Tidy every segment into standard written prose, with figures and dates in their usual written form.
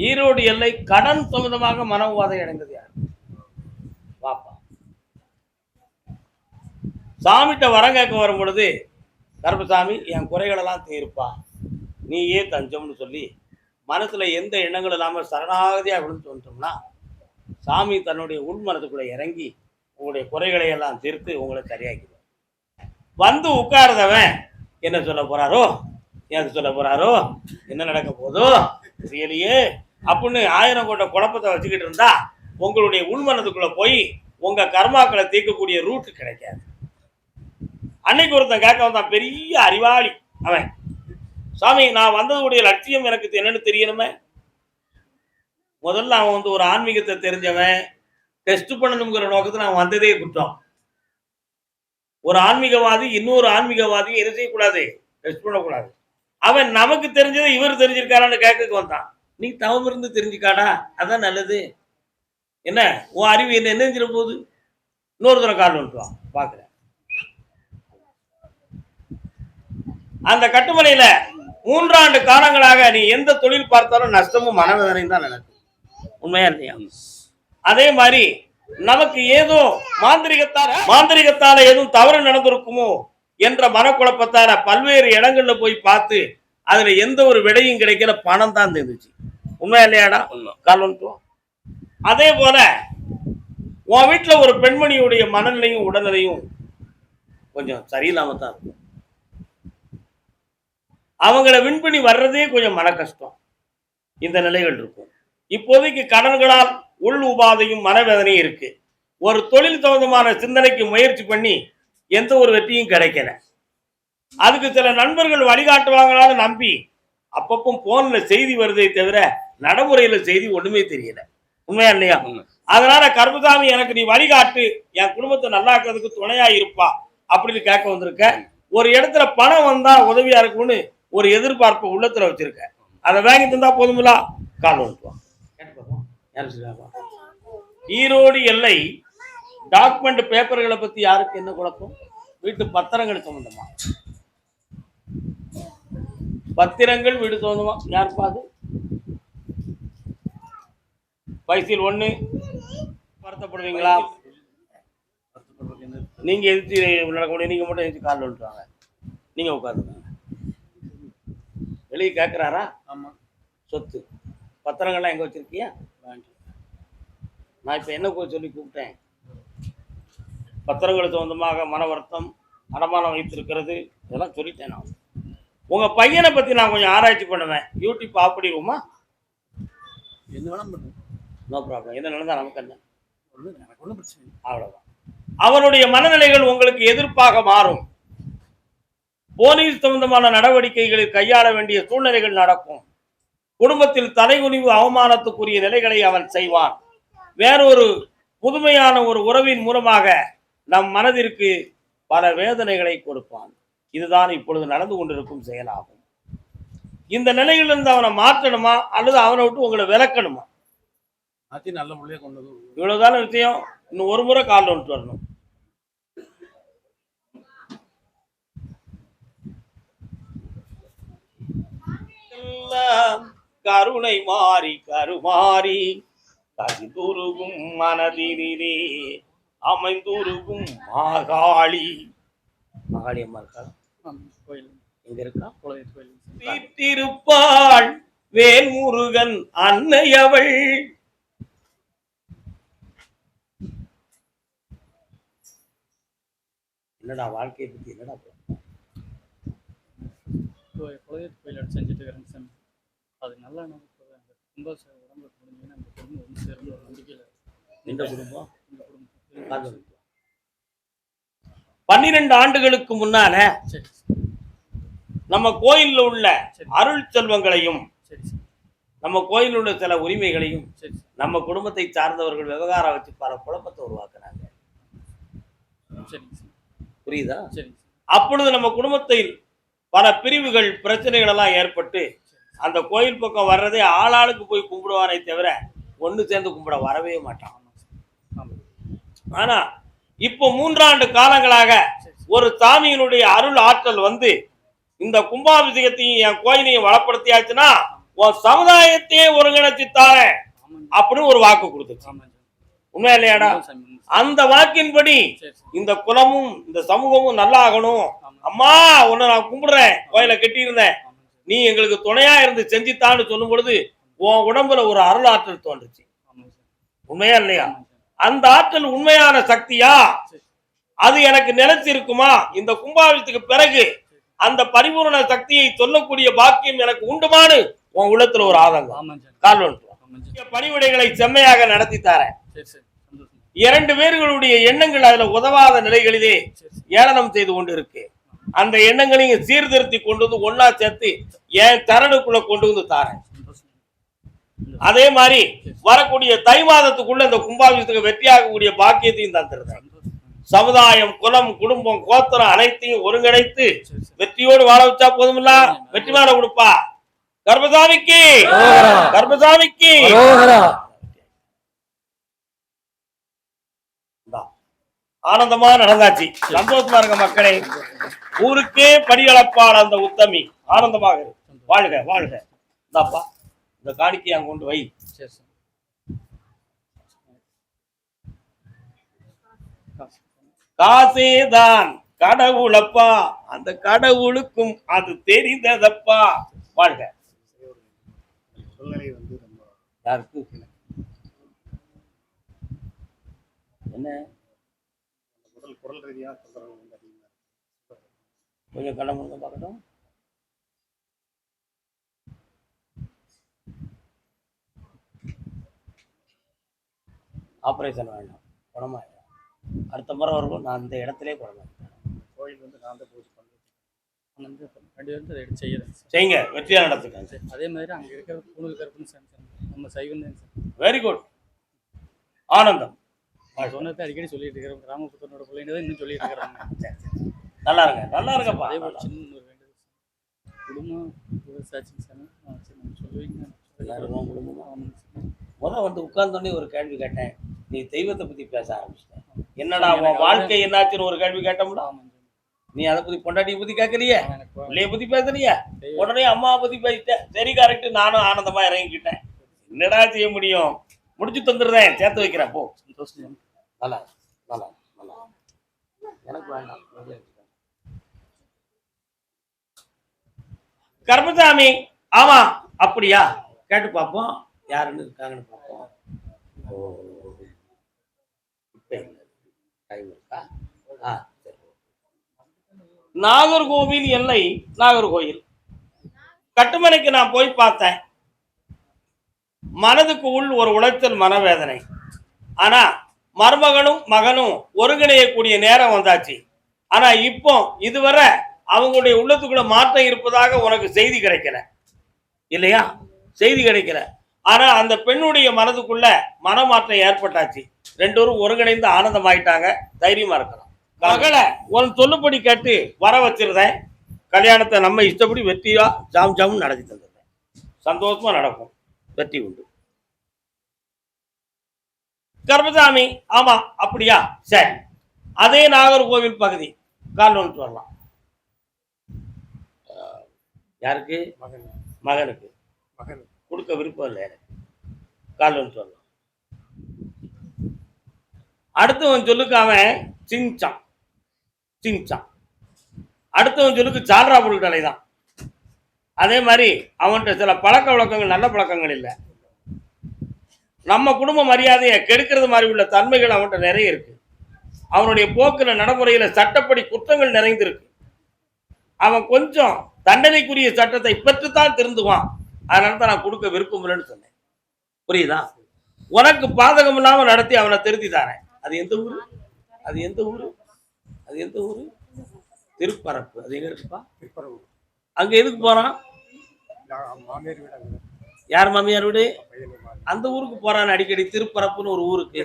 ஈரோடு எல்லை கடன் சம்பந்தமாக மன உபாதை அடைந்தது யார்? பாப்பா சாமிகிட்ட வரம் கேட்க வரும் பொழுது, கருப்பசாமி என் குறைகளெல்லாம் தீர்ப்பா, நீயே தஞ்சம்னு சொல்லி மனசுல எந்த எண்ணங்கள் இல்லாமல் சரணாகதியாக விழுந்து வந்துட்டோம்னா, சாமி தன்னுடைய உள்மனத்துக்குள்ள இறங்கி உங்களுடைய குறைகளை எல்லாம் தீர்த்து உங்களை சரியாக்கிடுவார். வந்து உட்கார்ந்தவன் என்ன சொல்ல போறாரோ, ஏது சொல்ல போறாரோ, என்ன நடக்க போதோ தெரியலையே அப்படின்னு 1000 கோட்டை குழப்பத்தை வச்சுக்கிட்டு இருந்தா உங்களுடைய உள்மனத்துக்குள்ள போய் உங்க கர்மாக்களை தீர்க்கக்கூடிய ரூட் கிடைக்காது. அன்னைக்கு ஒருத்தன் கேட்க வந்தான், பெரிய அறிவாளி அவன். சாமி, நான் வந்ததுடைய லட்சியம் எனக்கு என்னன்னு தெரியணுமே. முதல்ல அவன் ஒரு ஆன்மீகத்தை தெரிஞ்சவன், டெஸ்ட் பண்ணணுங்கிற நோக்கத்தில் அவன் வந்ததே குற்றம். ஒரு ஆன்மீகவாதி இன்னொரு ஆன்மீகவாதியை என்ன செய்யக்கூடாது, டெஸ்ட் பண்ணக்கூடாது. அவன் நமக்கு தெரிஞ்சதை இவர் தெரிஞ்சிருக்காரான்னு கேட்க வந்தான். நீ தவம் இருந்து தெரிஞ்சுக்காடா, அதான் நல்லது. என்ன உன் அறிவு என்ன செஞ்சிட போகுது? இன்னொரு தடவை கால் வந்துட்டுவான் பாக்குறேன். அந்த கட்டுமனையில 3 ஆண்டு காலங்களாக நீ எந்த தொழில் பார்த்தாலும் நஷ்டமும் மனவேதனையும் தான் நடக்கும். உண்மையா இல்லையா? அதே மாதிரி நமக்கு ஏதோ மாந்திரிகத்தால எதுவும் தவறு நடந்திருக்குமோ என்ற மனக்குழப்பத்தால பல்வேறு இடங்கள்ல போய் பார்த்து அதுல எந்த ஒரு விடையும் கிடைக்கல, பணம் தான் இருந்துச்சு. உண்மையா இல்லையாடா? கால் வந்துட்டோம். அதே போல உன் வீட்டுல ஒரு பெண்மணியுடைய மனநிலையும் உடல்நிலையும் கொஞ்சம் சரியில்லாம தான் இருக்கும். அவங்கள விண்பணி வர்றதே கொஞ்சம் மன கஷ்டம். இந்த நிலைகள் இருக்கும். இப்போதைக்கு கடன்களால் உள் உபாதையும் மனவேதனையும் இருக்கு. ஒரு தொழில் சம்பந்தமான சிந்தனைக்கு முயற்சி பண்ணி எந்த ஒரு வெற்றியும் கிடைக்கல. அதுக்கு சில நண்பர்கள் வழிகாட்டுவாங்களான்னு நம்பி அப்பப்போ போன்ல செய்தி வருதே தவிர நடைமுறையில செய்தி ஒண்ணுமே தெரியல. உண்மையா இல்லையா? அதனால கருப்பசாமி, எனக்கு நீ வழிகாட்டு, என் குடும்பத்தை நல்லாக்குறதுக்கு துணையா இருப்பா அப்படின்னு கேட்க வந்திருக்க. ஒரு இடத்துல பணம் வந்தா உதவியா இருக்கும்னு ஒரு எதிர்பார்ப்பு உள்ளத்துல வச்சிருக்க. அதை வாங்கி தந்தா போதுமில்ல. கால் வந்துட்டுவான். ஈரோடு எல்லை டாக்குமெண்ட் பேப்பர்களை பத்தி யாருக்கு என்ன குழப்பம்? வீட்டு பத்திரங்கள் சம்பந்தமா, பத்திரங்கள் வீடு சம்பந்தமா யார் பாது? பைசில் 1 வருத்தப்படுவீங்களா? நீங்க எதிர்த்து நடக்க முடியும். நீங்க மட்டும் எதிர்த்து காலில் விட்டுவாங்க. நீங்க உட்காந்துங்க. வெளியே கேட்கிறாரா? ஆமா. சொத்து பத்திரங்கள்லாம் எங்க வச்சிருக்கியா? நான் இப்ப என்ன சொல்லி கூப்பிட்டேன்? பத்திரங்கள் சம்பந்தமாக மன வருத்தம், அடமானம் வைத்திருக்கிறது, இதெல்லாம் சொல்லிட்டேன். நான் உங்க பையனை பத்தி நான் கொஞ்சம் ஆராய்ச்சி பண்ணுவேன். யூடியூப் ஆஃப் பண்ணிடுவோமா? என்ன வேணா பண்ணுவேன். No problem. என்ன நடந்தா நமக்கு என்ன, எனக்கு ஒன்றும் பிரச்சனை இல்லை. அவ்வளவுதான். அவனுடைய மனநிலைகள் உங்களுக்கு எதிர்ப்பாக மாறும். போலீஸ் சம்பந்தமான நடவடிக்கைகளில் கையாள வேண்டிய சூழ்நிலைகள் நடக்கும். குடும்பத்தில் தலைகுனிவு அவமானத்துக்குரிய நிலைகளை அவன் செய்வான். வேறொரு புதுமையான ஒரு உறவின் மூலமாக நம் மனதிற்கு பல வேதனைகளை கொடுப்பான். இதுதான் இப்பொழுது நடந்து கொண்டிருக்கும் செயலாகும். இந்த நிலையிலிருந்து அவனை மாற்றணுமா அல்லது அவனை விட்டு உங்களை விளக்கணுமா? நல்ல முறையாக கொண்டு இவ்வளவுதான விஷயம். இன்னும் ஒரு முறை காலில் வந்துட்டு வரணும். கருணை மாறி கருமாறி கசிந்துருகும் மனதினிலே அமைந்துருகும் மாகாளி. மாகாளி அம்மா இருக்கா? கோயில் எங்க இருக்கா? வீட்டிருப்பாள் வேல்முருகன் அன்னை அவள். என்னடா வாழ்க்கையை பத்தி என்னடா கோயில் செஞ்சுட்டு இருக்கிறேன் சாமி. அது நல்லா ரொம்ப உடம்பு முடிஞ்சீங்கன்னா அந்த குடும்பம் ஒன்று சேர்ந்து ஒரு நம்பிக்கையில். இந்த குடும்பம் 12 ஆண்டுகளுக்கு முன்னால நம்ம கோயில்ல உள்ள அருள் செல்வங்களையும் நம்ம கோயிலில் உள்ள சில உரிமைகளையும் நம்ம குடும்பத்தை சார்ந்தவர்கள் விவகாரம் வச்சு பல குழப்பத்தை உருவாக்குறாங்க. புரியுதா? அப்பொழுது நம்ம குடும்பத்தில் பல பிரிவுகள், பிரச்சனைகள் எல்லாம் ஏற்பட்டு அந்த கோயில் பக்கம் வர்றதே ஆளாளுக்கு போய் கும்பிடுவானே தவிர ஒன்று சேர்ந்து கும்பிட வரவே மாட்டான். ஆனா இப்போ 3 ஆண்டு காலங்களாக ஒரு சாமியினுடைய அருள் ஆற்றல் வந்து இந்த கும்பாபிஷேகத்தையும் என் கோயிலையும் வளப்படுத்தியாச்சுன்னா உன் சமுதாயத்தையே ஒருங்கிணைச்சு தாரேன் அப்படின்னு ஒரு வாக்கு கொடுத்துச்சு. உண்மையா இல்லையாடா? அந்த வாக்கின்படி இந்த குலமும் இந்த சமூகமும் நல்லா ஆகணும். அம்மா உன்னை நான் கும்பிடுறேன், கோயில கட்டியிருந்தேன், நீ எங்களுக்கு துணையா இருந்து செஞ்சுத்தான்னு சொல்லும் பொழுது உன் உடம்புல ஒரு அருள் ஆற்றல் தோன்றுச்சு. உண்மையா இல்லையா? அந்த ஆற்றல் உண்மையான சக்தியா? அது எனக்கு நிலைச்சு இருக்குமா? இந்த கும்பாபிஷத்துக்கு பிறகு அந்த பரிபூர்ண சக்தியை சொல்லக்கூடிய பாக்கியம் எனக்கு உண்டுமானு உன் உள்ளத்துல ஒரு ஆதங்கம். பணிவிடைகளை செம்மையாக நடத்தி தரேன். 2 பேர்களுடைய எண்ணங்கள் அதுல உதவாத நிலைகளிலே ஏளனம் செய்து கொண்டு இருக்கு. அந்த எண்ணங்களையும் சீர்திருத்தி கொண்டு வந்து ஒன்னா சேர்த்து என் தரனுக்குள்ள கொண்டு வந்து தாரேன். அதே மாதிரி வரக்கூடிய தை மாதத்துக்குள்ள இந்த கும்பாபிஷத்துக்கு வெற்றியாகக்கூடிய பாக்கியத்தையும் தந்திருந்தேன். சமுதாயம், குலம், குடும்பம், கோத்திரம் அனைத்தையும் ஒருங்கிணைத்து வெற்றியோடு வாழ வச்சா போதுமில்ல? வெற்றி மேல கொடுப்பா. கர்பசாமிக்கு கர்பசாமிக்கு ஆனந்தமா நடந்தாச்சு. சந்தோஷமா இருக்க மக்களே. ஊருக்கே படியளப்பால் அந்த உத்தமி ஆனந்தமாக வாழ்க வாழ்க. இந்தாப்பா இந்த காணிக்கை அங்க கொண்டு வை. காசேதான் கடவுளப்பா, அந்த கடவுளுக்கும் அது தெரிந்ததப்பா. வாழ்க. யாருக்கு என்ன குரல் ரீதியா கொஞ்சம் கண்ண முழுங்க பார்க்கட்டும். ஆபரேஷன் வேண்டாம், குணமாயிடும். அடுத்த முறை வரும் நான் அந்த இடத்திலே குணமாயிட்டேன். கோயில் வந்து நான் தான் பூஜை பண்ணுறேன். செய்யுங்க, வெற்றியா நடத்துங்க. அதே மாதிரி அங்கே இருக்கிற பூணூல் கருப்புன்னு நம்ம சைவம் தான். வெரி குட், ஆனந்தம். சொன்னதை அடிக்கடி சொல்லிட்டு இருக்கிறோம். ராமபுத்தனோட பிள்ளைங்க இன்னும் சொல்லிட்டு இருக்கிறாங்க. நல்லா இருங்க, நல்லா இருங்கப்பா. அதே ஒரு சின்ன ஒரு வேண்டியது குடும்பம் சொல்லுவீங்க. எல்லாரும் குடும்பமா முதல் வந்து உட்கார்ந்தோடனே ஒரு கேள்வி கேட்டேன். நீ தெய்வத்தை பத்தி பேச ஆரம்பிச்சிட்டேன். என்னடா உன் வாழ்க்கை என்னாச்சுன்னு ஒரு கேள்வி கேட்டோம்னா நீ அதை பத்தி பொண்டாட்டியை பத்தி கேட்கலையே, பிள்ளைய பத்தி பேசுறிய, உடனே அம்மாவை பத்தி பேசிட்டேன். சரி கரெக்ட், நானும் ஆனந்தமா இறங்கிக்கிட்டேன். என்னடா செய்ய முடியும், முடிச்சு தந்துடுறேன், சேர்த்து வைக்கிறேன். போ. நல்லா நல்லா நல்லா. எனக்கு வேண்டாம். கர்மசாமி, ஆமா அப்படியா? கேட்டு பார்ப்போம் யாருன்னு இருக்காங்கன்னு பார்ப்போம். நாகர்கோவில் எல்லை நாகர்கோவில் கட்டுமனைக்கு நான் போய் பார்த்தேன். மனதுக்கு உள் ஒரு உளைச்சல், மனவேதனை. ஆனா மருமகனும் மகனும் ஒருங்கிணையக்கூடிய நேரம் வந்தாச்சு. ஆனா இப்போ இதுவரை அவங்களுடைய உள்ளத்துக்குள்ள மாற்றம் இருப்பதாக உனக்கு செய்தி கிடைக்கல இல்லையா? செய்தி கிடைக்கல. ஆனா அந்த பெண்ணுடைய மனதுக்குள்ள மனமாற்றம் ஏற்பட்டாச்சு. 2 பேரும் ஒருங்கிணைந்து ஆனந்தமாயிட்டாங்க. தைரியமா இருக்கலாம். மகளை உன் சொல்லுபடி கேட்டு வர வச்சிருந்தேன். கல்யாணத்தை நம்ம இஷ்டப்படி வெற்றியா ஜாம் ஜாம் நடத்தி தந்துருந்தேன். சந்தோஷமா நடக்கும், வெற்றி உண்டு. கர்மசாமி, ஆமா அப்படியா? சரி, அதே நாகர்கோவில் பகுதி கால் வந்துட்டு வரலாம். யாருக்கு? மகனுக்கு. மகனுக்கு கொடுக்க விருப்பம் இல்லை எனக்கு. கால் வந்துட்டு வரலாம். அடுத்தவன் சொல்லுக்கு அவன் சிங்சான் சிங்சான், அடுத்தவன் சொல்லுக்கு சால்ரா பொருட்களை தான். அதே மாதிரி அவன்கிட்ட சில பழக்க வழக்கங்கள், நல்ல பழக்கங்கள் இல்லை. நம்ம குடும்ப மரியாதையை கெடுக்கிறது மாதிரி உள்ள தன்மைகள் அவன்கிட்ட நிறைய இருக்கு. அவனுடைய போக்குல, நடைமுறையில சட்டப்படி குற்றங்கள் நிறைந்திருக்கு. அவன் கொஞ்சம் தண்டனைக்குரிய சட்டத்தை பெற்றுத்தான் திருந்துவான். அதனால தான் நான் கொடுக்க விருப்பம் இல்லைன்னு சொன்னேன். புரியுதா? உனக்கு பாதகம் இல்லாம நடத்தி அவனை திருத்தி தானே. அது எந்த ஊரு? அது எந்த ஊரு? அது எந்த ஊரு? திருப்பரப்பு. அது எங்க இருக்குப்பா? திருப்பரப்பு. அங்க எதுக்கு போறான்? யார் மாமியார் வீடு? அந்த ஊருக்கு போறான் அடிக்கடி. திருப்பரப்புன்னு ஒரு ஊருக்கு.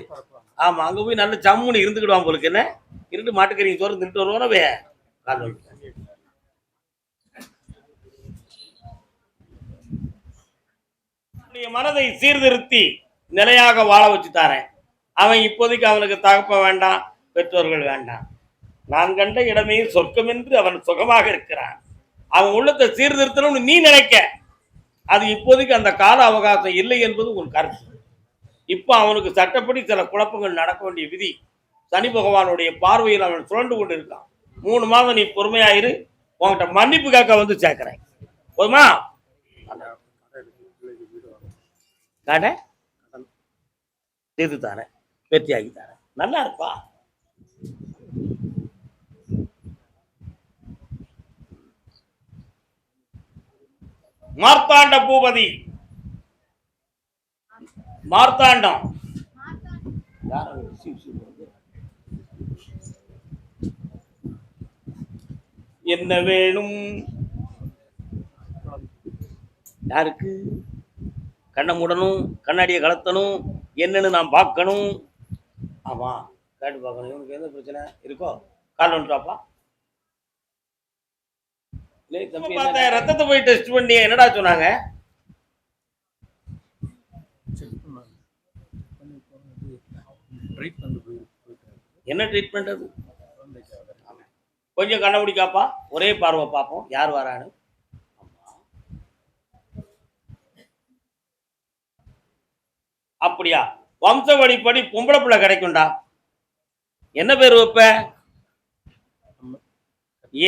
ஆமா, அங்க போய் நல்ல ஜம்முன்னு இருந்துக்கிடுவான் போலுக்கு. என்ன இருந்து மாட்டுக்கறி சோறு தின்ட்டு வருவானவே. மனதை சீர்திருத்தி நிலையாக வாழ வச்சு தாரேன். அவன் இப்போதைக்கு அவனுக்கு தகப்ப வேண்டாம், பெற்றோர்கள் வேண்டாம். நான் கண்ட இடமே சொர்க்கம் என்று அவன் சுகமாக இருக்கிறான். அவன் உள்ளத்தை சீர்திருத்தணும்னு நீ நினைக்க, அது இப்போதைக்கு அந்த கால அவகாசம் இல்லை என்பது உன் கருத்து. இப்போ அவனுக்கு சட்டப்படி சில குழப்பங்கள் நடக்க வேண்டிய விதி. சனி பகவானுடைய பார்வையில் அவன் சுழண்டு கொண்டு இருக்கான். 3 மாதம் நீ பொறுமையாயிரு. உன்கிட்ட மன்னிப்பு கேட்க வந்து சேர்க்கிறேன். போதுமா? கடை தீர்த்து தரேன், வெற்றியாகி தரேன். நல்லா இருப்பா. மார்த்தாண்ட பூபதி, மார்த்தாண்டம் என்ன வேணும்? யாருக்கு? கண்ணை மூடணும், கண்ணாடியை கலத்தணும், என்னன்னு நான் பார்க்கணும். ஆமா, கேட்டு பார்க்கணும். இவனுக்கு எந்த பிரச்சனை இருக்கோ கால் வந்துட்டாப்பா. ரத்தத்தை போய் டெஸ்ட் பண்ணி என்னடா சொன்னாங்க? என்ன ட்ரீட்மெண்ட் அது? கொஞ்சம் கண்ண முடிக்காப்பா, ஒரே பார்வை பார்ப்போம் யார் வரான்னு. அப்படியா? வம்ச வழிப்படி பொம்பளை பிள்ளை கிடைக்கும்டா. என்ன பேர் வைப்ப?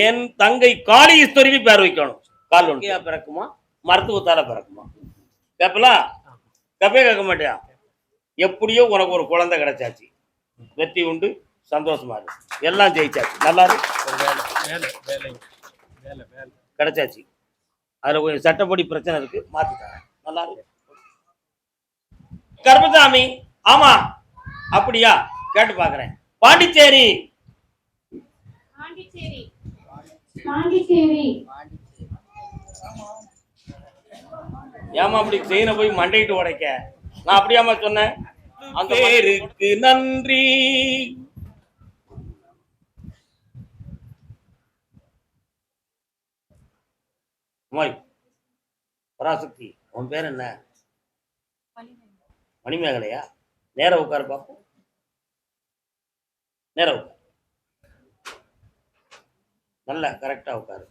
என் தங்கை காளீஸ்வரிக்கு பேர் வைக்கணும். கால் ஒன்றியா பிறக்குமா, மருத்துவத்தால பிறக்குமா? கேப்பலாம்? கேப்பே கேட்க மாட்டியா? எப்படியோ உனக்கு ஒரு குழந்தை கிடைச்சாச்சு. வெற்றி உண்டு, சந்தோஷமா இருக்கு. எல்லாம் ஜெயிச்சாச்சு. நல்லா கிடைச்சாச்சு. அதுல கொஞ்சம் சட்டப்படி பிரச்சனை இருக்கு, மாத்தி தரேன். நல்லா இருக்கு. கருப்பசாமி, ஆமா அப்படியா? கேட்டு பாக்குறேன். பாண்டிச்சேரி. ஏமா அப்படி செயினை போய் மண்டையிட்டு உடைக்க? நான் அப்படியாமா சொன்னேன்? அந்த பேருக்கு நன்றி. பராசக்தி, உன் பேர் என்ன? மணிமேகலையா? நேர உட்காரு பாப்போம். நேர உட்காரு, நல்ல கரெக்டா உட்காரு.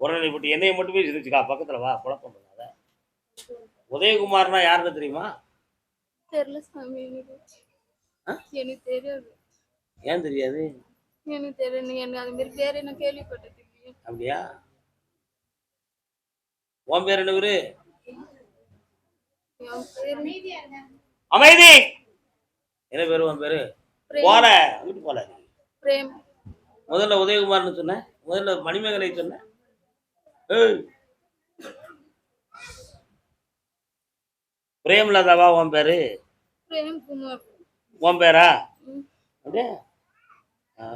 உடனே போட்டு என்னைய மட்டுமே சிரிச்சுக்கா. பக்கத்துல வா, குழப்பம் பண்ணாத. உதயகுமார்னா யாருன்னு தெரியுமா? தெரியல சாமி, எனக்கு தெரியாது. ஏன் தெரியாது? எனக்கு தெரியல, எனக்கு அது மாதிரி பேர் என்ன கேள்விப்பட்டது. அப்படியா? உன் பேர் என்ன பேரு? அமைதி. என்ன பேரு உன் பேரு? போல வீட்டு போல. பிரேம். முதல்ல உதயகுமார்னு சொன்ன, முதல்ல மணிமேகலை சொன்ன. பிரேம்லதாவா உன் பேரு? பிரேம்குமார். உன் பேரா? அப்படியே.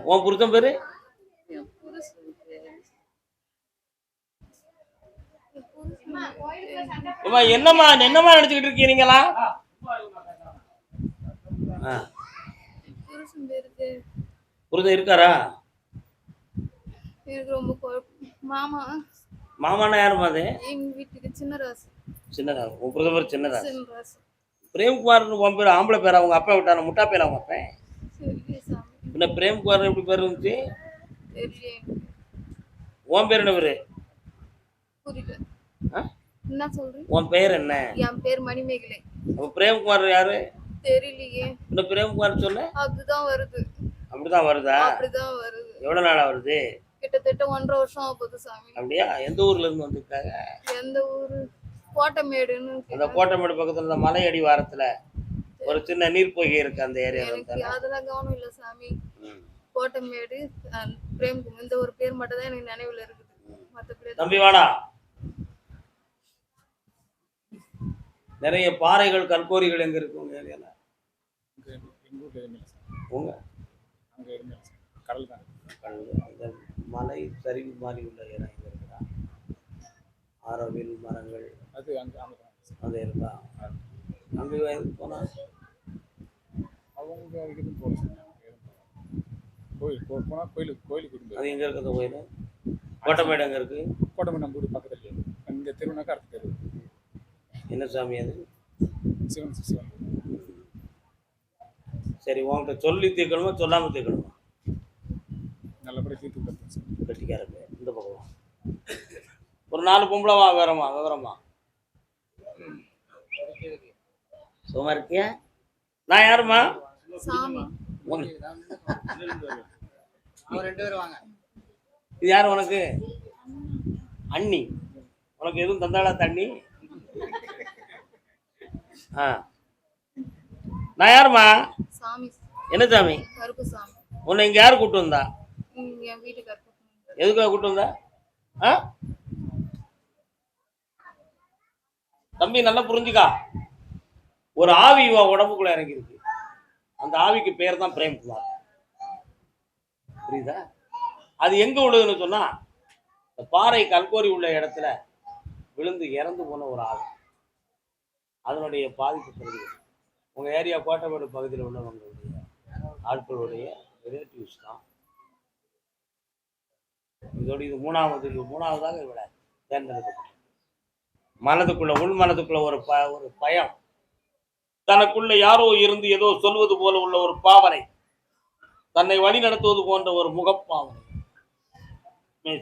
உன் புருஷன் பேரு? என்னம்மா என்னம்மா நினைச்சுக்கிட்டு இருக்கீங்களா? புருஷன் இருக்காரா? ரொம்ப மாமா. மாமானா யாருமா அது? எங்க வீட்டுக்கு சின்னராசு. சின்னராசு. உன் புருஷன் பேர் சின்னராசு. பிரேம்குமார் உன் பேர் ஆம்பளை பேரா? உங்க அப்பா விட்டான முட்டா பேரா உங்க அப்பா? என்ன பிரேம்குமார் எப்படி பேர் இருந்துச்சு? உன் பேர் என்ன பேரு? என்ன சொல்றீங்க? உன் பேர் என்ன? என் பேர் மணிமேகலை. அப்ப பிரேம்குமார் யாரு? தெரியலையே. என்ன பிரேம்குமார் சொன்ன? அதுதான் வருது. அப்படிதான் வருதா? அப்படிதான் வருது. எவ்வளவு நாளா வருது? கிட்டத்தட்ட 1.5 வருஷம் ஆகுது சாமி. அப்படியா? எந்த ஊர்ல இருந்து வந்திருக்காங்க? எந்த ஊரு? கோட்டமேடுன்னு. அந்த கோட்டமேடு பக்கத்துல இந்த மலை அடிவாரத்துல ஒரு சின்ன நீர்ப்பொய்கை இருக்கு, அந்த ஏரியால. அதெல்லாம் கவனம் இல்ல சாமி. கோட்டமேடு, பிரேம்குமார், இந்த ஒரு பேர் மட்டும் தான் எனக்கு நினைவுல இருக்குது. மத்தபடி தம்பி வாடா. நிறைய பாறைகள் கல்கோரிகள் எங்க இருக்கு உங்க ஏரியால? உங்க கடல் தான். அந்த மலை சரிவு மாதிரி உள்ள இடம் எங்க இருக்குதா? ஆரோவில் மரங்கள் அது அங்க இருக்கா? அங்கே போனா அவங்க கோயில் போனா கோயிலுக்கு அது எங்க இருக்கு? அந்த கோயில் கோட்டமேடு எங்க இருக்கு? கோட்டமேடு நம்ம ஊர் பக்கத்துல. இங்க தெருவுனாக்கா அடுத்த தெரு. என்ன சாமி அது? சிவன். சரி, உங்கள்கிட்ட சொல்லி தீர்க்கணுமா சொல்லாம தீர்க்கணுமா? நல்லபடியா தீர்த்து கட்டிக்காரங்க. இந்த பக்கம் ஒரு 4 பொம்பளை விவரமா சும்மா இருக்கியா? நான் யாருமா? சாமி. இது யாரு உனக்கு? அண்ணி. உனக்கு எதுவும் தந்தாளா தண்ணி? நான் யாருமா? சாமி. என்ன சாமி? கருப்பு சாமி. உன்னை இங்க யாரு கூட்டு வந்தா? என் வீட்டுக்காரர். எதுக்காக கூட்டு வந்தா? தம்பி நல்லா புரிஞ்சுக்கா. ஒரு ஆவி உடம்புக்குள்ள இறங்கி இருக்கு. அந்த ஆவிக்கு பேர் தான் பிரேம்குமார். புரியுதா? அது எங்க விழுதுன்னு சொன்னா இந்த பாறை கல்கோரி உள்ள இடத்துல விழுந்து இறந்து போன ஒரு ஆவி. அதனுடைய பாதிப்பு தெரியுது. உங்க ஏரியா கோட்டைமேடு பகுதியில் உள்ளவங்களுடைய ஆட்களுடைய ரிலேட்டிவ்ஸ் தான். இதோட இது மூணாவதாக இவளை தேர்ந்தெடுக்கப்பட்டது. மனதுக்குள்ள உள் மனதுக்குள்ள ஒரு பயம், தனக்குள்ள யாரோ இருந்து ஏதோ சொல்வது போல உள்ள ஒரு பாவனை, தன்னை வழி நடத்துவது போன்ற ஒரு முகப்பாவனை.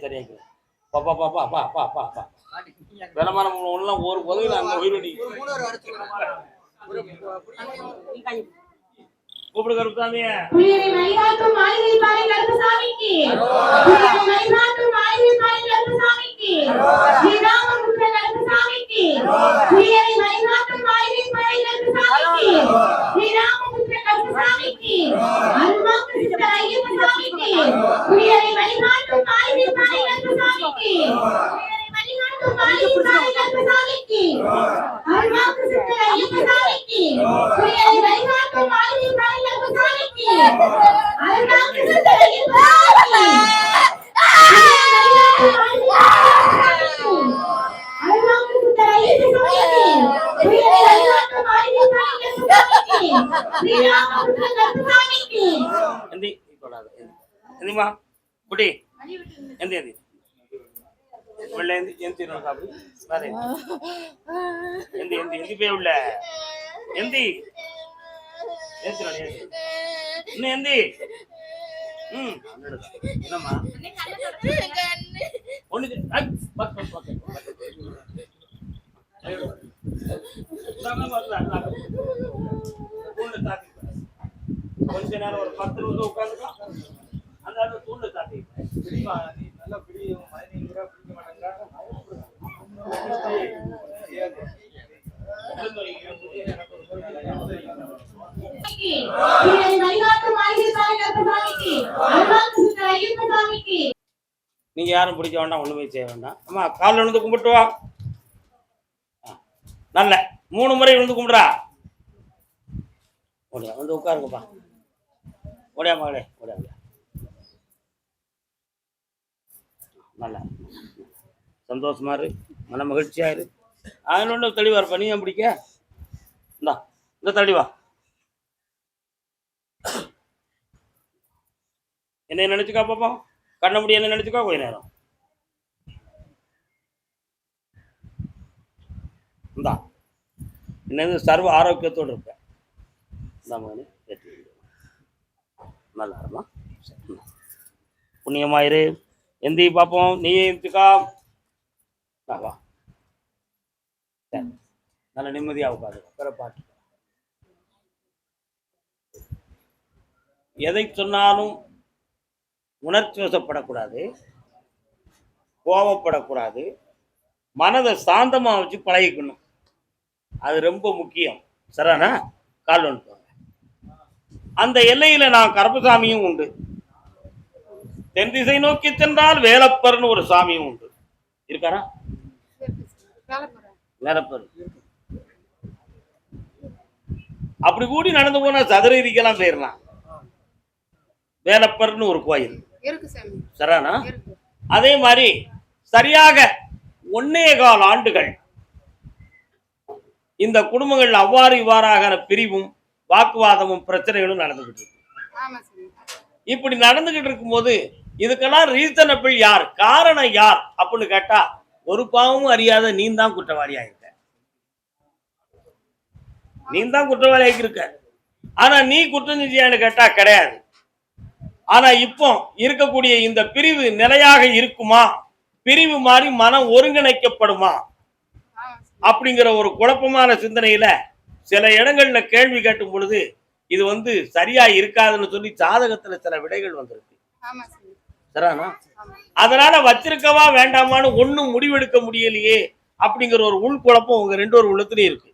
சரியாக பாப்பா பாப்பா பா பா பா பா விலமான ஒரு உதவியில் அங்க உயிரோடி கூப்பிடு கருப்புசாமிய. என்னம்மா கொஞ்ச நேரம் ஒரு 10 நிமிஷம் உட்காந்துக்கலாம். அந்த தூண்டு தாட்டி நல்லா பிடிக்கும். நீங்க யாரும் பிடிக்க வேண்டாம், ஒண்ணுமே செய்ய வேண்டாம். அம்மா காலில் விழுந்து கும்பிட்டு வா. நல்ல 3 முறை விழுந்து கும்பிடுறா. ஓடியா வந்து உட்காருங்கப்பா. ஓடியா மகளே, ஓடியா ஓடியா. நல்லா சந்தோஷமா இரு, மன மகிழ்ச்சியா இரு. அதில் ஒன்றும் தெளிவா இருப்பா. நீ ஏன் பிடிக்க? இந்தா இந்த தெளிவா என்ன நினைச்சுக்கா பாப்போம். கண்ண முடி என்ன நினைச்சுக்கா கொஞ்ச நேரம். இந்தா இன்னும் சர்வ ஆரோக்கியத்தோடு இருப்பேன். நல்லா இருமா, புண்ணியமாயிரு. எந்தி பார்ப்போம். நீ இருந்துக்கா வா. நல்ல நிம்மதியாக உட்காந்து பிற பாட்டு. எதை சொன்னாலும் உணர்ச்சி வசப்படக்கூடாது, கோபப்படக்கூடாது. மனதை சாந்தமா வச்சு பழகிக்கணும். அது ரொம்ப முக்கியம். சரிண்ணா? கால் வந்துட்டு அந்த எல்லையில நான் கருப்பசாமியும் உண்டு. தென் திசை நோக்கி சென்றால் வேலப்பர்னு ஒரு சாமியும் உண்டு. இருக்காரா? வேலப்பர். அப்படி கூடி நடந்து போனா சதுரகிரிக்கெல்லாம் போயிடலாம். வேலப்பர்னு ஒரு கோயில் சரிண்ணா? அதே மாதிரி சரியாக 1.25 ஆண்டுகள் இந்த குடும்பங்கள் அவ்வாறு இவ்வாறாக பிரிவும் வாக்குவாதமும் பிரச்சனைகளும் நடந்துகிட்டு இருக்கு. இப்படி நடந்துகிட்டு இருக்கும்போது இதுக்கெல்லாம் ரீசனபிள் யார், காரணம் யார் அப்படின்னு கேட்டா ஒரு பாவமும் அறியாத நீ தான் குற்றவாளியா இருக்க. நீ தான் குற்றவாளி ஆகியிருக்க. ஆனா நீ குற்றம் செஞ்சியான்னு கேட்டா கிடையாது. ஆனா இப்போ இருக்கக்கூடிய இந்த பிரிவு நிலையாக இருக்குமா, பிரிவு மாறி மனம் ஒருங்கிணைக்கப்படுமா அப்படிங்கிற ஒரு குழப்பமான சிந்தனையில சில இடங்கள்ல கேள்வி கேட்டும் பொழுது இது வந்து சரியா இருக்காதுன்னு சொல்லி ஜாதகத்துல சில விடைகள் வந்திருக்கு. ஆமா சாமி. சரிண்ணா? ஆமா. அதனால வச்சிருக்கவா வேண்டாமான்னு ஒண்ணும் முடிவெடுக்க முடியலையே அப்படிங்கிற ஒரு உள்குழப்பம் உங்க ரெண்டு ஒரு உள்ளத்துலயும் இருக்கு.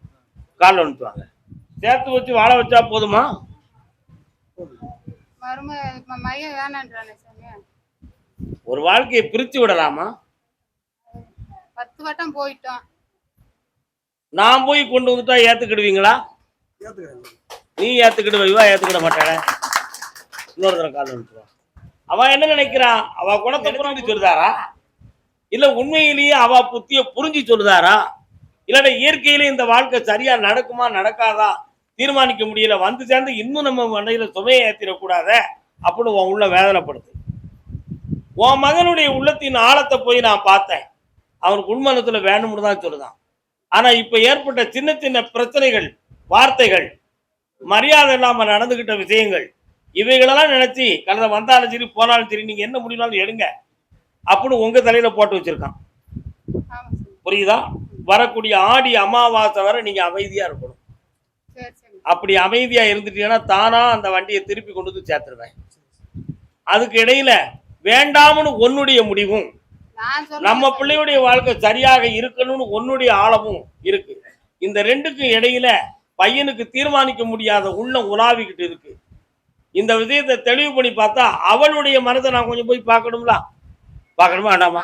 கால் அனுப்புவாங்க. சேர்த்து வச்சு வாழ வச்சா போதுமா? மையம் வேணான்றானே சாமி. ஒரு வாழ்க்கையை பிரிச்சு விடலாமா? 10 வட்டம் போயிட்டோம். நான் போய் கொண்டு வந்துட்டா ஏத்துக்கிடுவீங்களா? நீ ஏத்துக்கிடுவ, இவா ஏத்துக்கிட மாட்டாள. இன்னொரு தடவை கால் அனுப்புவான். அவன் என்ன நினைக்கிறான்? அவ குணத்தை புரிஞ்சு சொல்லுதாரா, இல்ல உண்மையிலேயே அவ புத்திய புரிஞ்சு சொல்லுதாரா, இல்ல இயற்கையிலே இந்த வாழ்க்கை சரியா நடக்குமா நடக்காதா தீர்மானிக்க முடியல, வந்து சேர்ந்து இன்னும் நம்ம மண்டையில சுமையை ஏத்திடக்கூடாத அப்படின்னு உன் உள்ள வேதனைப்படுது. உன் மகனுடைய உள்ளத்தின் ஆழத்தை போய் நான் பார்த்தேன். அவனுக்கு உண்மனத்துல வேணும்னு தான் சொல்லுதான். ஆனா இப்ப ஏற்பட்ட சின்ன சின்ன பிரச்சனைகள், வார்த்தைகள், மரியாதை இல்லாம நடந்துகிட்ட விஷயங்கள், இவைகளெல்லாம் நினைச்சு கடந்த வந்தாலும் சரி போனாலும் சரி நீங்க என்ன முடிவுனாலும் எடுங்க அப்படின்னு உங்க தலையில போட்டு வச்சிருக்கான். புரியுதா? வரக்கூடிய ஆடி அமாவாசை வரை நீங்க அமைதியா இருக்கணும். அப்படி அமைதியா இருந்துட்டீங்கன்னா தானா அந்த வண்டியை திருப்பி கொண்டு வந்து சேர்த்துருவேன். அதுக்கு இடையில வேண்டாம்னு உன்னுடைய முடிவும், நம்ம பிள்ளையுடைய வாழ்க்கை சரியாக இருக்கணும்னு உன்னுடைய ஆழமும் இருக்கு. இந்த ரெண்டுக்கும் இடையில பையனுக்கு தீர்மானிக்க முடியாத உள்ளம் உலாவிக்கிட்டு இருக்கு. இந்த விஷயத்தை தெளிவு பண்ணி பார்த்தா அவளுடைய மனதை நான் கொஞ்சம் போய் பார்க்கணும்ல, பார்க்கணுமா வேண்டாமா?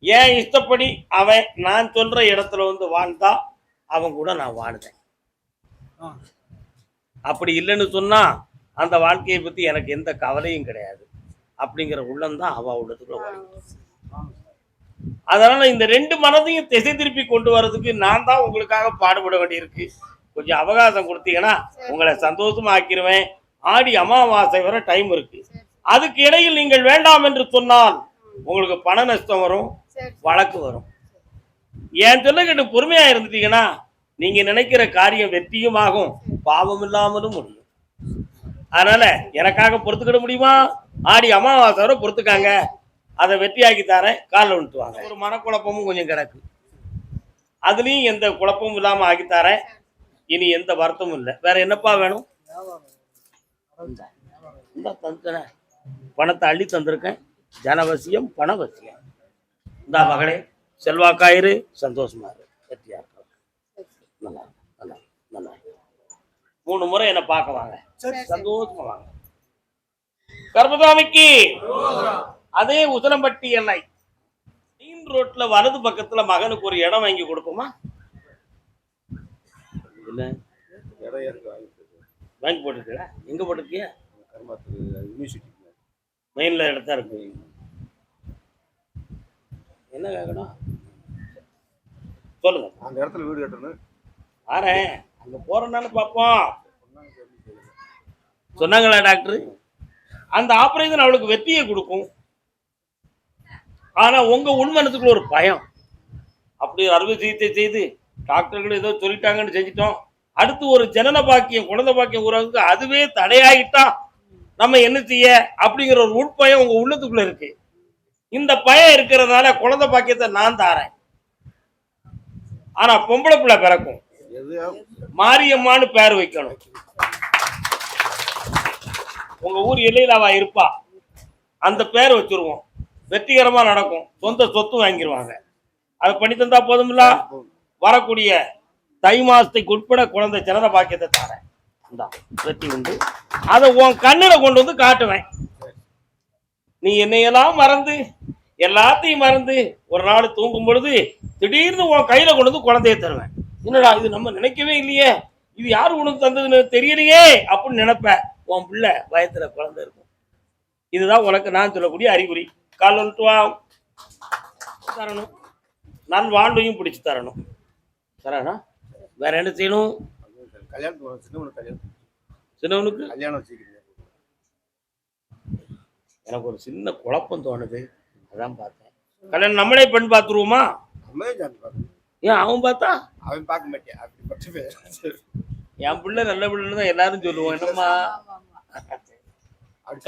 ஏன் இஷ்டப்படி அவன் நான் சொல்ற இடத்துல வந்து வாழ்ந்தா அவன் கூட நான் வாழ்ந்தேன். அப்படி இல்லைன்னு சொன்னா அந்த வாழ்க்கையை பத்தி எனக்கு எந்த கவலையும் கிடையாது அப்படிங்கிற உள்ளம் தான் அவ உள்ளத்துக்குள்ள. அதனால இந்த ரெண்டு மனதையும் திசை திருப்பி கொண்டு வர்றதுக்கு நான் தான் உங்களுக்காக பாடுபட வேண்டியிருக்கு. கொஞ்சம் அவகாசம் கொடுத்தீங்கன்னா உங்களை சந்தோஷமா ஆக்கிடுவேன். ஆடி அமாவாசை வரை டைம் இருக்கு. அதுக்கு இடையில் நீங்கள் வேண்டாம் என்று சொன்னால் உங்களுக்கு பண நஷ்டம் வரும், வழக்கு வரும். என் சொல்ல கேட்டு பொறுமையா இருந்துட்டீங்கன்னா நீங்க நினைக்கிற காரியம் வெற்றியும் ஆகும், பாவம் இல்லாமலும் முடியும். அதனால எனக்காக பொறுத்துக்கிட முடியுமா? ஆடி அமாவாசை வரை பொறுத்துக்காங்க, அதை வெற்றியாக்கி தரேன். காலில் விட்டுவாங்க. ஒரு மனக்குழப்பமும் கொஞ்சம் கிடக்கு, அதுலயும் எந்த குழப்பமும் இல்லாம ஆக்கி தரேன். இனி எந்த வருத்தமும் இல்லை. வேற என்னப்பா வேணும்? பணத்தை அள்ளி தந்திருக்கேன். ஜனவசியம் பணவசியம். இந்த மகளே செல்வாக்காயிரு, சந்தோஷமா இரு, வெற்றியா இருக்க. நல்லா நல்லா நல்லா 3 முறை என்ன பார்க்க வாங்க, சந்தோஷமா வாங்க. கர்மசாமிக்கு அதே உசலம்பட்டி எல்லை மெயின் ரோட்ல வலது பக்கத்துல மகனுக்கு ஒரு இடம் வாங்கி கொடுப்போமா? இல்ல வாங்கி போட்டுருக்கீங்களா? எங்க போட்டிருக்கிய? மெயின்ல இடத்தா இருக்கு. என்ன கேட்கணும் சொல்லுங்க. அந்த இடத்துல வீடு கட்டணும். ஆறேன் அங்க போறேன்னு பார்ப்போம். சொன்னாங்களா டாக்டர்? அந்த ஆபரேஷன் அவளுக்கு வெற்றியை கொடுக்கும். ஆனா உங்க உள்மனத்துக்குள்ள ஒரு பயம். அப்படி அறுவை சிகிச்சை செய்து டாக்டர்கள் ஏதோ சொல்லிட்டாங்கன்னு செஞ்சிட்டோம், அடுத்து ஒரு ஜனன பாக்கியம் குழந்தை பாக்கியம் உறவுக்கு அதுவே தடையாயிட்டா நம்ம என்ன செய்ய அப்படிங்கிற ஒரு உட்பயம் உங்க உள்ளத்துக்குள்ள இருக்கு. இந்த பயம் இருக்கிறதுனால குழந்தை பாக்கியத்தை நான் தாரேன். ஆனா பொம்பளை பிள்ளை பிறக்கும், மாரியம்மான்னு பேர் வைக்கணும். உங்க ஊர் எல்லையில் அவ இருப்பா, அந்த பேர் வச்சிருவோம். வெற்றிகரமா நடக்கும், சொந்த சொத்து வாங்கிடுவாங்க. அதை பண்ணி தந்தா போதும்ல. வரக்கூடிய தை மாசத்துக்கு உட்பட குழந்தை ஜனன பாக்கியத்தை தாரேன். வெற்றி உண்டு. அதை உன் கண்ணில கொண்டு வந்து காட்டுவேன். நீ என்னையெல்லாம் மறந்து எல்லாத்தையும் மறந்து ஒரு நாள் தூங்கும் பொழுது திடீர்னு உன் கையில கொண்டு வந்து குழந்தைய தருவேன். என்னடா இது நம்ம நினைக்கவே இல்லையே, இது யாரு உனக்கு தந்ததுன்னு தெரியலையே அப்படின்னு நினைப்ப. உன் பிள்ளை வயத்துல குழந்தை இருக்கும். இதுதான் உனக்கு நான் சொல்லக்கூடிய அறிகுறி. கால் வந்துட்டு வா தரணும், நான் வாழ்வையும் பிடிச்சு தரணும். தரேனா? வேற என்ன செய்யணும்? சின்னவனுக்கு கல்யாணம் வச்சுக்கிறேன். எனக்கு ஒரு சின்ன குழப்பம் தோணுது, அதான் பார்த்தேன். கல்யாணம் நம்மளே பெண் பார்த்துருவோமா? ஏன் அவன் பார்த்தா அவன் பார்க்க மாட்டேன். என் பிள்ளை நல்ல பிள்ளைன்னு தான் எல்லாரும் சொல்லுவோம். என்னம்மா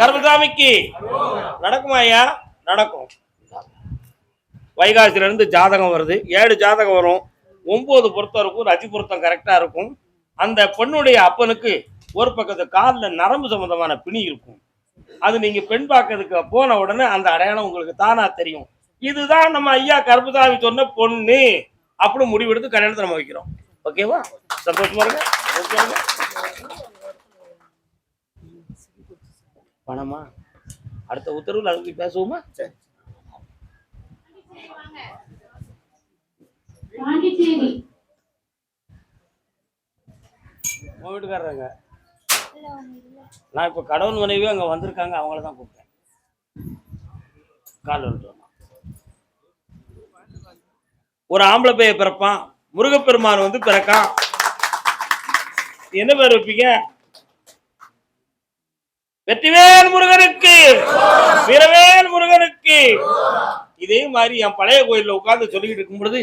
கர்மசாமிக்கு நடக்குமா ஐயா? நடக்கும். வைகாசில இருந்து ஜாதகம் வருது. 7 ஜாதகம் வரும். 9 பொருத்தம் இருக்கும், ரசி பொருத்தம் கரெக்டா இருக்கும். அந்த பொண்ணுடைய அப்பனுக்கு ஒரு பக்கத்து காலில் நரம்பு சம்பந்தமான பிணி இருக்கும். அது நீங்க பெண் பார்க்கறதுக்கு போன உடனே அந்த அடையாளம் உங்களுக்கு தானா தெரியும். இதுதான் நம்ம ஐயா கருப்பசாமி சொன்ன பொண்ணு அப்படின்னு முடிவெடுத்து கல்யாணத்தை நம்ம வைக்கிறோம். ஓகேவா? சந்தோஷமா இருங்க. ஓகேவா? பணமா அடுத்த உத்தரவுல அதுக்கு பேசுவோமா? சரி. உங்க வீட்டுக்காரங்க நான் இப்ப கடவுள் மனைவி அங்க வந்திருக்காங்க, அவங்கள தான் கூப்பிட்டேன். கால் வந்துட்டு ஒரு ஆம்பளை பைய பிறப்பான், முருகப்பெருமான் வந்து பிறக்கான். என்ன பேர் வைப்பீங்க? வெற்றிவேல் முருகனுக்கு, வீரவேல் முருகனுக்கு. இதே மாதிரி என் பழைய கோயில்ல உட்கார்ந்து சொல்லிக்கிட்டு இருக்கும் பொழுது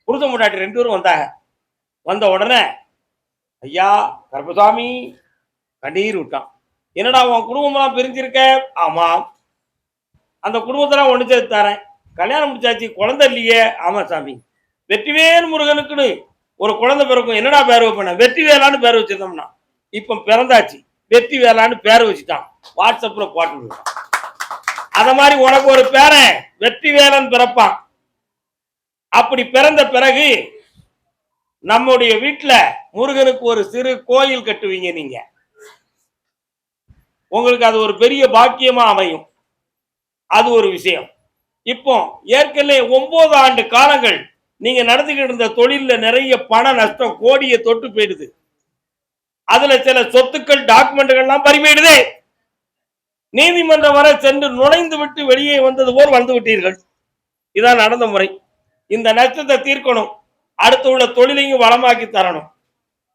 புருஷ முட்டாட்டி 2 பேரும் வந்தாங்க. வந்த உடனே ஐயா கருப்பசாமி கண்ணீர் விட்டான். என்னடா உன் குடும்பம்லாம் பிரிஞ்சிருக்க? ஆமா. அந்த குடும்பத்தெல்லாம் ஒன்று சேர்த்து தரேன். கல்யாணம் முடிச்சாச்சு, குழந்தை இல்லையே. ஆமா சாமி. வெற்றிவேல் முருகனுக்குன்னு ஒரு குழந்தை பிறக்கும், என்னடா பேர் வைப்பேன்? வெற்றி வேளான்னு பேர் வச்சிருந்தோம்னா இப்ப பிறந்தாச்சு, வெற்றி வேளான்னு பேர் வச்சுட்டான். வாட்ஸ்அப்ல போட்டு அத மாதிரி உனக்கு ஒரு பேரன் வெற்றி வேலன் பிறப்பான். அப்படி பிறந்த பிறகு நம்முடைய வீட்டுல முருகனுக்கு ஒரு சிறு கோயில் கட்டுவீங்க நீங்க. உங்களுக்கு அது ஒரு பெரிய பாக்கியமா அமையும். அது ஒரு விஷயம். இப்போ ஏற்கனவே 9 ஆண்டு காலங்கள் நீங்க நடத்திக்கிட்டு இருந்த தொழில நிறைய பண நஷ்டம், கோடியை தொட்டு போயிடுது. அதுல சில சொத்துக்கள் டாக்குமெண்ட்கள்லாம் பறிபோயிடுது. நீதிமன்றம் வரை சென்று நுழைந்து விட்டு வெளியே வந்தது போல் வந்து விட்டீர்கள். இதான் நடந்த முறை. இந்த நஷ்டத்தை தீர்க்கணும். அடுத்து உள்ள தொழிலையும் வளமாக்கி தரணும்.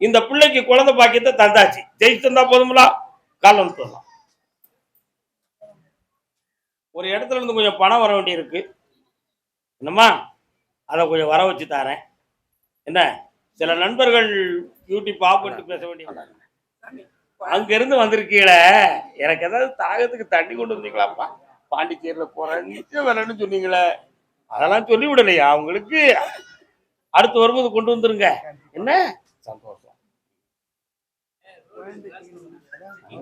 இந்த பிள்ளைக்கு குழந்தை பாக்கியத்தை தந்தாச்சு. ஜெயிச்சு தந்தா போதுங்களா? காலம் சொல்லலாம். ஒரு இடத்துல இருந்து கொஞ்சம் பணம் வர வேண்டி இருக்கு. என்னம்மா அதை கொஞ்சம் வர வச்சு தரேன். என்ன சில நண்பர்கள் யூடியூப் ஆப்பிட்டு பேச வேண்டிய அங்க இருந்து வந்திருக்கீங்கள, எனக்கு ஏதாவது தாகத்துக்கு தண்ணி கொண்டு வந்தீங்களாப்பா? பாண்டிச்சேரியில போறேன் நிச்சயம் வேலைன்னு சொன்னீங்களே, அதெல்லாம் சொல்லி விடலையா அவங்களுக்கு? அடுத்து வரும்போது கொண்டு வந்துருங்க. என்ன சந்தோஷம்.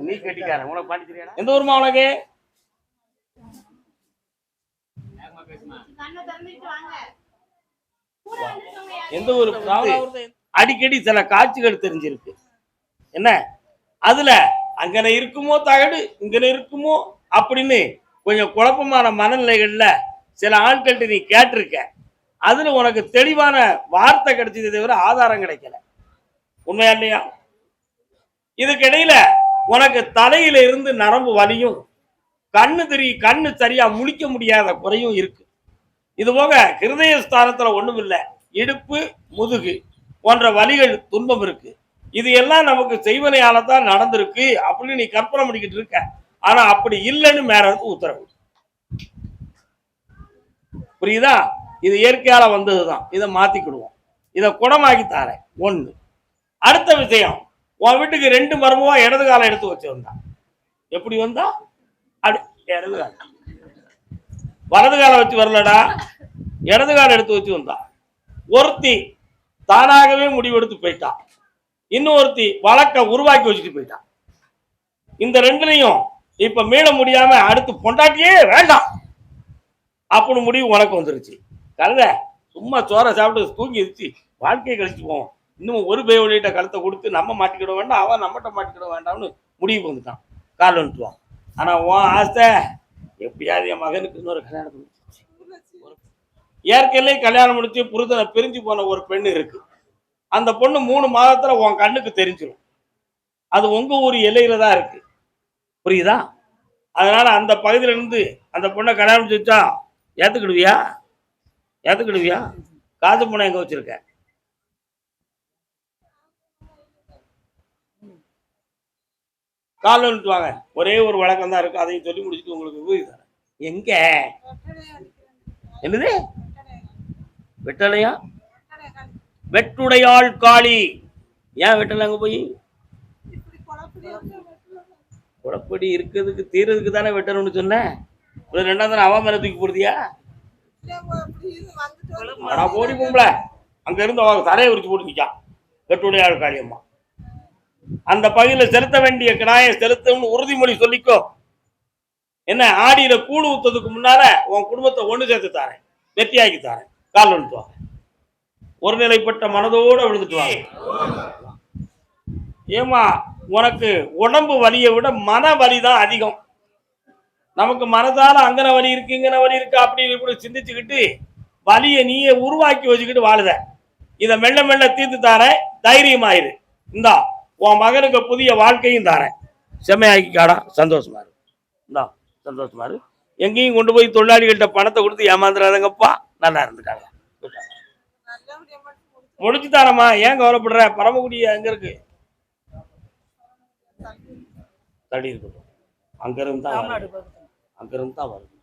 நீ கட்டிக்காரன் உனக்கு பாண்டிச்சேரியா? எந்த ஊர்மா உனக்கு? எந்த ஒரு அடிக்கடி சில காட்சிகள் தெரிஞ்சிருக்கு. என்ன அதுல அங்கன இருக்குமோ தகடு, இங்கன இருக்குமோ அப்படின்னு கொஞ்சம் குழப்பமான மனநிலைகள்ல சில ஆட்கள்கிட்ட நீ கேட்டிருக்க. அதுல உனக்கு தெளிவான வார்த்தை கிடைச்சதை தவிர ஆதாரம் கிடைக்கல. உண்மையா இல்லையா? இதுக்கிடையில உனக்கு தலையில இருந்து நரம்பு வலியும், கண்ணு சரியா முழிக்க முடியாத குறையும் இருக்கு. இது போக ஹிருதய ஸ்தானத்துல ஒண்ணும் இல்லை, இடுப்பு முதுகு போன்ற வலிகள் துன்பம் இருக்கு. இது எல்லாம் நமக்கு செய்வனையால தான் நடந்திருக்கு அப்படின்னு நீ கற்பனை பண்ணிக்கிட்டு இருக்க. ஆனா அப்படி இல்லைன்னு மேல உத்தரவு. புரியுதா? இது இயற்கையால வந்ததுதான். இதை மாத்திக்கிடுவோம். இதை குணமாக்கி தாரேன். 1. அடுத்த விஷயம், உன் வீட்டுக்கு 2 மருமவா இடது காலம் எடுத்து வச்சு வந்தான். எப்படி வந்தா? அப்படி இடது காலம், வலது காலம் வச்சு வரலடா, இடது காலம் எடுத்து வச்சு வந்தா. ஒருத்தி தானாகவே முடிவெடுத்து போயிட்டான். இன்னொருத்தி வழக்க உருவாக்கி வச்சுட்டு போயிட்டான். இந்த 2லையும் இப்ப மீள முடியாம அடுத்து பொண்டாட்டியே வேண்டாம் அப்படின்னு முடிவு உனக்கு வந்துருச்சு. கழுத சும்மா சோற சாப்பிட்டு தூங்கி இருச்சு வாழ்க்கையை கழிச்சு போவோம். இன்னும் ஒரு பையோட கழுத்தை கொடுத்து நம்ம மாட்டிக்கிட வேண்டாம், அவன் நம்மகிட்ட மாட்டிக்கிட வேண்டாம்னு முடிவுக்கு வந்துட்டான். கால் வந்துட்டுவான். ஆனா உன் ஆசை எப்படியாவது என் மகனுக்கு இன்னொரு கல்யாணம். ஏற்கனவே கல்யாணம் முடிச்சு புருஷனை பிரிஞ்சு போன ஒரு பெண் இருக்கு. அந்த பொண்ணு 3 மாதத்துல உன் கண்ணுக்கு தெரிஞ்சிடும். அது உங்க ஊர் எல்லையில தான் இருக்கு. புரியுதா? அதனால அந்த பகுதியில இருந்து அந்த பொண்ணை கல்யாணம் வச்சா ஏத்துக்கிடுவியா? ஏத்துக்கிடுவியா? காது பொண்ணை எங்க வச்சிருக்க? கால் வாங்க. ஒரே ஒரு வழக்கம் தான் இருக்கு, அதையும் சொல்லி முடிச்சுட்டு உங்களுக்கு ஊதி தரேன். எங்க? என்னது? வெட்டலையா? வெட்டுடையாள் காளி. ஏன் வெட்டல? அங்க போய் குழப்படி இருக்கிறதுக்கு தீர்றதுக்கு தானே வெட்டணும்னு சொன்னேன். 2வது அவ மேல தூக்கி போடுதியா? போடி பொம்பளை அங்க இருந்து அவ தரையை உரிச்சு போட்டு நிக்கா. வெட்டுடையாள் காளி அம்மா அந்த பகுதியில் செலுத்த வேண்டிய கிடாயை செலுத்தும்னு உறுதிமொழி சொல்லிக்கோ. என்ன, ஆடியில கூடு ஊத்துறதுக்கு முன்னால உன் குடும்பத்தை ஒண்ணு சேர்த்து தாரேன், வெற்றியாக்கி தாரேன். கால் விழுத்து வாங்க, ஒரு நிலைப்பட்ட மனதோட விழுந்துட்டு வாங்க. ஏமா, உனக்கு உடம்பு வலியை விட மன வலி தான் அதிகம். நமக்கு மனதால அங்கன வலி இருக்கு இங்கன வலி இருக்கு அப்படி இப்படி சிந்திச்சுக்கிட்டு வலியை நீயே உருவாக்கி வச்சுக்கிட்டு வாழுத. இதை மெல்ல மெல்ல தீர்த்து தாரேன், தைரியமாயிரு. இந்தா உன் மகனுக்கு புதிய வாழ்க்கையும் தாரேன், செம்மையாக்கிக்காடா, சந்தோஷமா இரு. இந்தா சந்தோஷமா இரு. எங்கேயும் கொண்டு போய் தொழிலாளிகள்கிட்ட பணத்தை கொடுத்து ஏமாந்துடாதங்கப்பா, நல்லா இருந்துட்டாங்க. முடிச்சு தாரம்மா, ஏன் கவலைப்படுற? பரமக்குடி எங்க இருக்கு? தடி இருக்கு, அங்கிருந்து தான் வருது.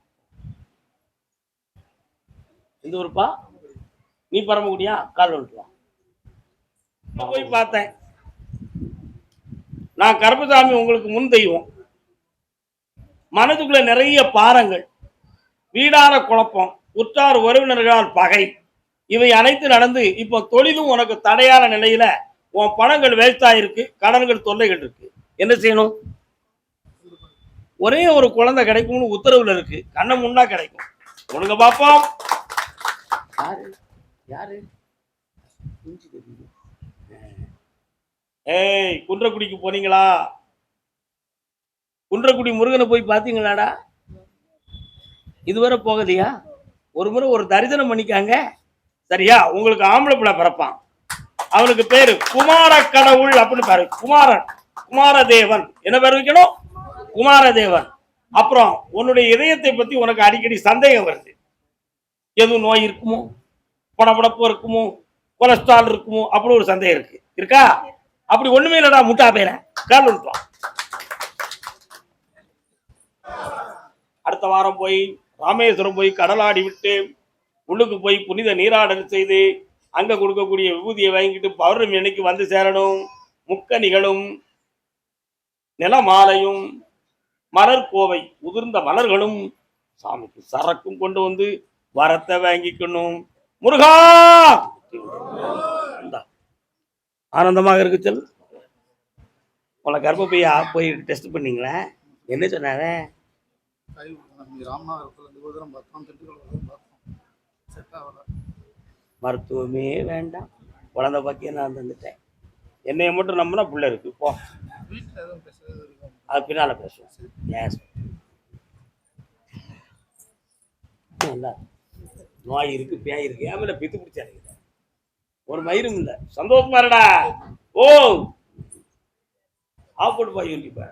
இந்த ஊருப்பா, நீ பரமக்குடியா? கால் விட்டுலாம் போய் பார்த்தேன். நான் கருப்பசாமி உங்களுக்கு முன் தெய்வம். மனதுக்குள்ள நிறைய பாரங்கள், வீடான குழப்பம், உற்றார் உறவினர்களால் பகை, இவை அனைத்து நடந்து இப்போ தொழிலும் உனக்கு தடையான நிலையில உன் பணங்கள் வேஸ்ட் ஆயிருக்கு, கடன்கள் தொல்லைகள் இருக்கு. என்ன செய்யணும்? ஒரே ஒரு குழந்தை கிடைக்கும்னு உத்தரவுல இருக்கு, கண்ண முன்னா கிடைக்கும். உனக்கு பாப்போம். யாரு யாரு? ஏய், குன்றக்குடிக்கு போனீங்களா? குன்றக்குடி முருகனை போய் பார்த்தீங்களாடா? இதுவரை போகலையா? ஒரு முறை ஒரு தரிசனம் பண்ணிக்காங்க. சரியா? உங்களுக்கு ஆம்பளை பிள்ளை பிறப்பான், அவனுக்கு பேரு குமார கடவுள் அப்படின்னு பேரு. குமாரன், குமாரதேவன். என்ன பேர் வைக்கணும்? குமாரதேவன். அப்புறம் உன்னுடைய இதயத்தை பத்தி உனக்கு அடிக்கடி சந்தேகம் வருது. எதுவும் நோய் இருக்குமோ, படபடப்பு இருக்குமோ, கொலஸ்ட்ரால் இருக்குமோ, அப்படி ஒரு சந்தேகம் இருக்கா? அப்படி ஒண்ணுமே இல்லடா, முட்டா பேர கால் விட்டுவான். அடுத்த வாரம் போய் ராமேஸ்வரம் போய் கடலாடி விட்டு உள்ளுக்கு போய் புனித நீராடல் செய்து அங்க கொடுக்கக்கூடிய விபூதியை வாங்கிட்டு பௌர்ணமி அன்னைக்கு வந்து சேரணும். முக்கணிகளும் நிலமாலையும் மலர் கோவை உதிர்ந்த மலர்களும் சாமிக்கு சரக்கும் கொண்டு வந்து வரத்தை வாங்கிக்கணும். முருகா, ஆனந்தமாக இருக்கு. செல், உன கர்ப்பப்பையா போய் டெஸ்ட் பண்ணீங்களா? என்ன சொன்னாங்க? மருத்துவமே வேண்டாம், குழந்தை பாக்கியம் நான் தந்துட்டேன். என்னைய மட்டும் நம்பினா புள்ள இருக்கு, போ. அது பின்னால பேசுவோம். நோய் இருக்கு, பேய் இருக்கு, ஏன் பித்து பிடிச்சாரு, ஒரு மயிரும் இல்லை. சந்தோஷமா இருடா. ஓ, ஆப்போட்டு போய் யூனிப்பா.